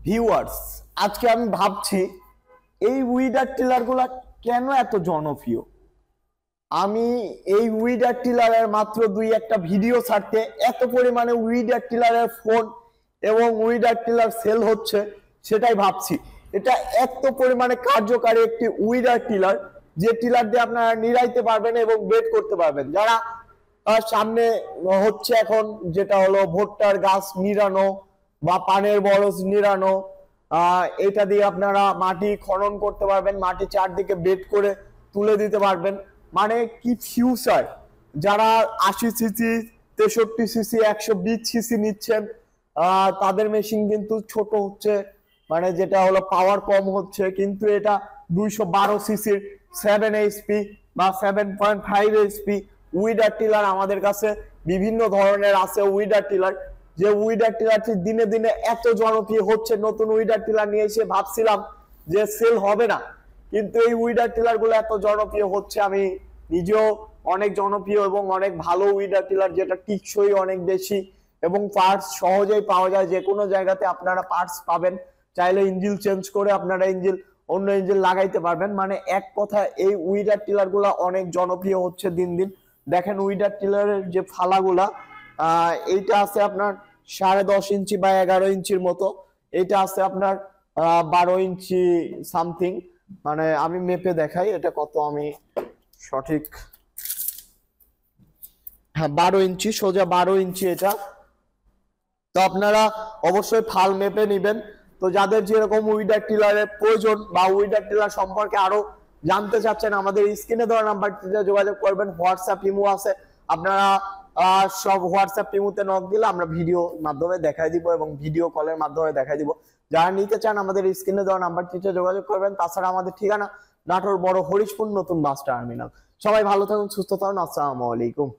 Viewers, আজকে আমি ভাবছি এই উইডার টিলার গুলা কেন এত জনপ্রিয়। আমি এই উইডার টিলারের মাত্র দুই একটা ভিডিও ছাড়তে এত পরিমাণে উইডার টিলারের ফোন এবং উইডার টিলার সেল হচ্ছে, সেটাই ভাবছি। এটা এত পরিমাণে কার্যকারী একটি উইডার টিলার, যে টিলার দিয়ে আপনারা নিরাইতে পারবেন এবং বেড করতে পারবেন। যারা সামনে হচ্ছে এখন যেটা হলো ভুট্টার গাছ নিরানো বা পানের বরজ নিরানো, এটা দিয়ে আপনারা মাটি খনন করতে পারবেন, মাটি চারদিকে বেড করে তুলে দিতে পারবেন। মানে কি ফিউচার! যারা 80 সিসি, 63 সিসি, 120 সিসি নিচ্ছেন, তাদের মেশিন কিন্তু ছোট হচ্ছে, মানে যেটা হলো পাওয়ার কম হচ্ছে, কিন্তু এটা 212 সিসির 7 HP বা 7.5 HP উইডার টিলার আমাদের কাছে বিভিন্ন ধরনের আছে। উইডার টিলার, যে উইডার টিলারটি দিনে দিনে এত জনপ্রিয় হচ্ছে, নতুন উইডার টিলার নিয়ে এসে ভাবছিলাম যে সেল হবে না, কিন্তু এই উইডার টিলার গুলো এত জনপ্রিয় হচ্ছে। আমি নিজেও অনেক জনপ্রিয় এবং অনেক ভালো উইডার টিলার, যেটা টিকসই অনেক বেশি এবং পার্টস সহজেই পাওয়া যায়। যে কোনো জায়গাতে আপনারা পার্টস পাবেন, চাইলে ইঞ্জিন চেঞ্জ করে আপনারা অন্য ইঞ্জিন লাগাইতে পারবেন। মানে এক কথা, এই উইডার টিলার গুলা অনেক জনপ্রিয় হচ্ছে দিন দিন। দেখেন উইডার টিলারের যে ফালাগুলা, এইটা আছে আপনার 10.5 ইঞ্চি বা 11 ইঞ্চির মতো, এটা আছে আপনার 12 ইঞ্চি সামথিং। মানে আমি মেপে দেখাই এটা কত, আমি সঠিক, হ্যাঁ 12 ইঞ্চি, সোজা 12 ইঞ্চি এটা। তো আপনারা অবশ্যই ফাল মেপে নিবেন। তো যাদের যেরকম উইডার টিলারের প্রয়োজন বা উইডার টিলার সম্পর্কে আরো জানতে চাচ্ছেন, আমাদের স্ক্রিনে দেওয়া নাম্বারটিতে যোগাযোগ করবেন। হোয়াটসঅ্যাপ ইমো আছে, আপনারা সব হোয়াটসঅ্যাপ ইমোতে নক দিলে আমরা ভিডিও মাধ্যমে দেখাই দিব এবং ভিডিও কলের মাধ্যমে দেখাই দিব। যারা নিতে চান আমাদের স্ক্রিনে দেওয়া নাম্বারটিতে যোগাযোগ করবেন। তাছাড়া আমাদের ঠিকানা নাটোর বড় হরিশপুর নতুন বাস টার্মিনাল। সবাই ভালো থাকুন, সুস্থ থাকুন। আসসালামু আলাইকুম।